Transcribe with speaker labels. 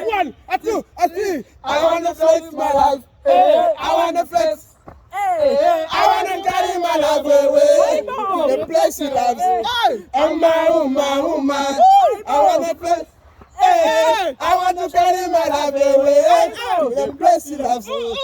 Speaker 1: One, a two, a three. I wanna flex my life. I wanna flex. I wanna carry my life away. The place she loves. Oh my. I wanna flex. I want to carry my life away. The place she loves. Oh,